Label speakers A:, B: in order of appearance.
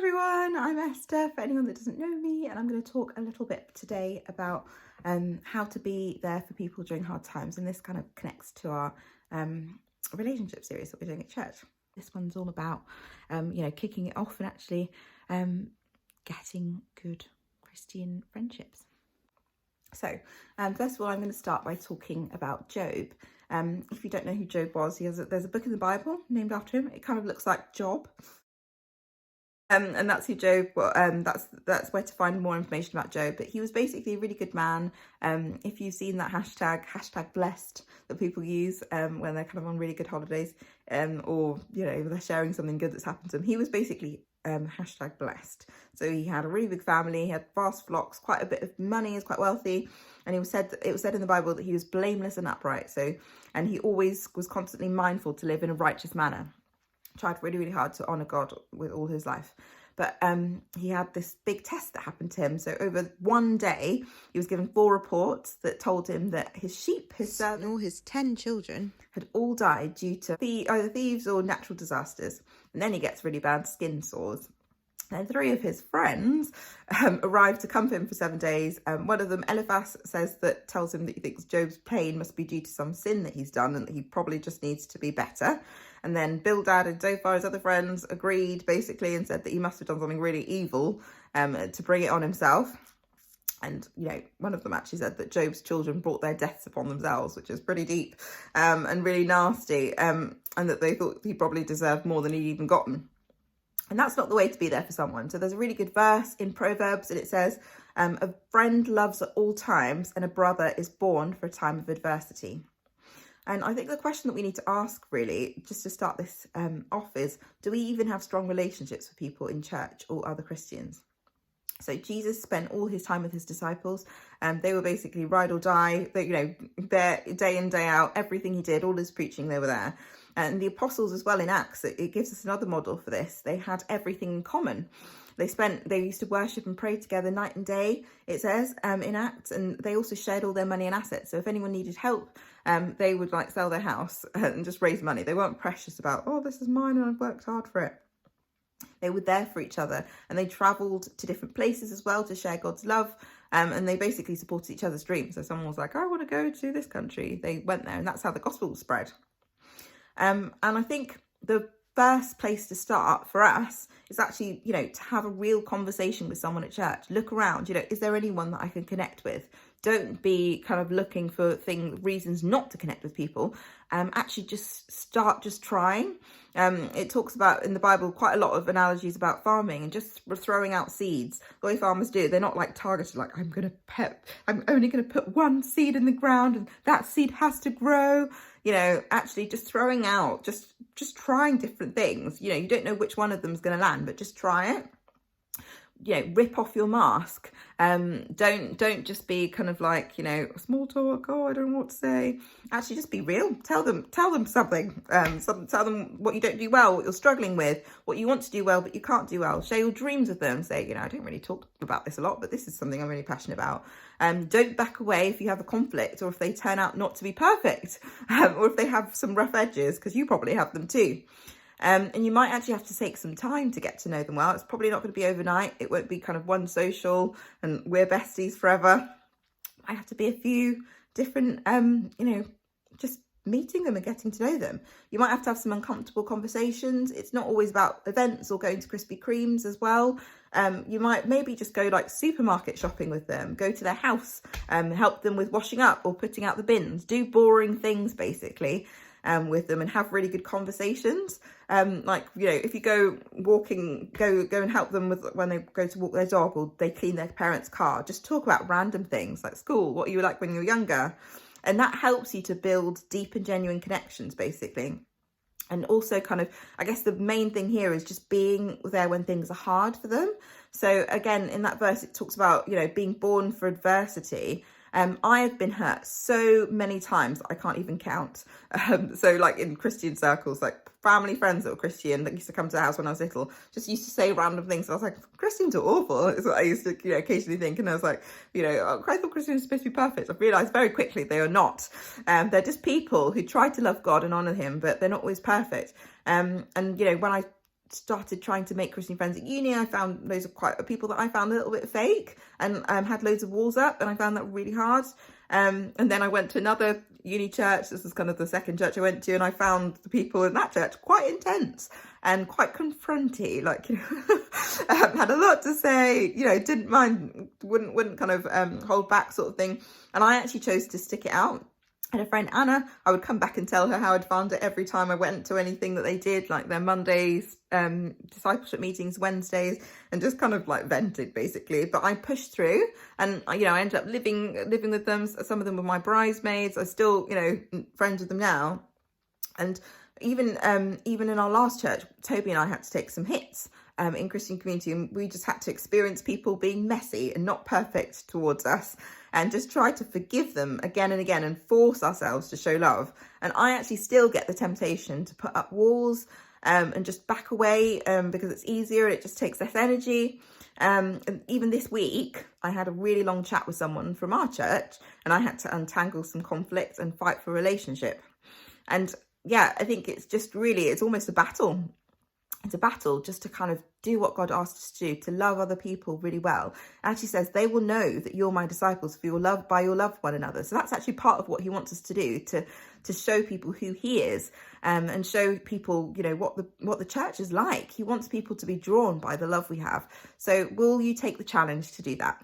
A: everyone, I'm Esther, for anyone that doesn't know me, and I'm going to talk a little bit today about how to be there for people during hard times, and this kind of connects to our relationship series that we're doing at church. This one's all about kicking it off and actually getting good Christian friendships. So first of all, I'm going to start by talking about Job. If you don't know who Job was, there's a book in the Bible named after him. It kind of looks like Job. And that's who Job, that's where to find more information about Job. But he was basically a really good man. If you've seen that hashtag blessed that people use when they're kind of on really good holidays, or they're sharing something good that's happened to them, he was basically hashtag blessed. So he had a really big family, he had vast flocks, quite a bit of money, is quite wealthy, and it was said in the Bible that he was blameless and upright. And he always was constantly mindful to live in a righteous manner. Tried really, really hard to honour God with all his life. But he had this big test that happened to him. So over one day, he was given 4 reports that told him that his sheep, his son, all his 10 children had all died due to either thieves or natural disasters. And then he gets really bad skin sores. And 3 of his friends arrived to comfort him for 7 days. One of them, Eliphaz, tells him that he thinks Job's pain must be due to some sin that he's done and that he probably just needs to be better. And then Bildad and Zophar, his other friends, agreed basically and said that he must have done something really evil to bring it on himself. And, one of them actually said that Job's children brought their deaths upon themselves, which is pretty deep and really nasty, and that they thought he probably deserved more than he'd even gotten. And that's not the way to be there for someone. So there's a really good verse in Proverbs, and it says, a friend loves at all times, and a brother is born for a time of adversity. And I think the question that we need to ask, really, just to start this off, is, do we even have strong relationships with people in church or other Christians? So Jesus spent all his time with his disciples, and they were basically ride or die. They're day in, day out, everything he did, all his preaching, they were there. And the apostles as well in Acts, it gives us another model for this. They had everything in common. They used to worship and pray together night and day, it says, in Acts, and they also shared all their money and assets. So if anyone needed help, they would sell their house and just raise money. They weren't precious about, oh, this is mine and I've worked hard for it. They were there for each other, and they travelled to different places as well to share God's love. And they basically supported each other's dreams. So someone was like, I want to go to this country. They went there, and that's how the gospel was spread. And I think the first place to start for us is actually, to have a real conversation with someone at church. Look around, is there anyone that I can connect with? Don't be kind of looking for reasons not to connect with people. Actually just start trying. It talks about in the Bible quite a lot of analogies about farming and just throwing out seeds. The way farmers do it, they're not targeted, I'm only going to put one seed in the ground and that seed has to grow. Actually just throwing out, just trying different things. You don't know which one of them is going to land, but just try it. Rip off your mask. Don't just be kind of small talk. Oh, I don't know what to say. Actually, just be real. Tell them something. Tell them what you don't do well, what you're struggling with, what you want to do well but you can't do well. Share your dreams with them. Say, I don't really talk about this a lot, but this is something I'm really passionate about. Don't back away if you have a conflict or if they turn out not to be perfect, or if they have some rough edges, because you probably have them too. And you might actually have to take some time to get to know them well. It's probably not going to be overnight. It won't be kind of one social and we're besties forever. Might have to be a few different, just meeting them and getting to know them. You might have to have some uncomfortable conversations. It's not always about events or going to Krispy Kremes as well. You might maybe just go supermarket shopping with them, go to their house, help them with washing up or putting out the bins, do boring things basically. With them and have really good conversations. If you go walking, go and help them with when they go to walk their dog or they clean their parents' car. Just talk about random things like school, what you were like when you were younger. And that helps you to build deep and genuine connections, basically. And also I guess the main thing here is just being there when things are hard for them. So again, in that verse, it talks about, being born for adversity. I have been hurt so many times I can't even count. In Christian circles, family friends that were Christian that used to come to the house when I was little, just used to say random things. I was like, Christians are awful. It's what I used to, occasionally think. And I was like, I thought Christians are supposed to be perfect. I've realised very quickly they are not. They're just people who try to love God and honour him, but they're not always perfect. When I started trying to make Christian friends at uni, I found loads of people that I found a little bit fake, and had loads of walls up, and I found that really hard. And then I went to another uni church. This was kind of the second church I went to, and I found the people in that church quite intense and quite confronty, like, you know, had a lot to say, you know, didn't mind, wouldn't kind of hold back sort of thing. And I actually chose to stick it out. I had a friend, Anna, I would come back and tell her how I'd found it every time I went to anything that they did, like their Mondays, discipleship meetings, Wednesdays, and just kind of like vented basically. But I pushed through, and, you know, I ended up living with them. Some of them were my bridesmaids. I'm still, you know, friends with them now. And even in our last church, Toby and I had to take some hits in Christian community, and we just had to experience people being messy and not perfect towards us, and just try to forgive them again and again and force ourselves to show love. And I actually still get the temptation to put up walls and just back away because it's easier and it just takes less energy. And even this week, I had a really long chat with someone from our church, and I had to untangle some conflict and fight for a relationship. And yeah, I think it's just really, it's almost a battle. It's a battle just to kind of do what God asked us to do, to love other people really well. And she says, they will know that you're my disciples for your love, by your love one another. So that's actually part of what he wants us to do, to show people who he is, and show people, you know, what the church is like. He wants people to be drawn by the love we have. So will you take the challenge to do that?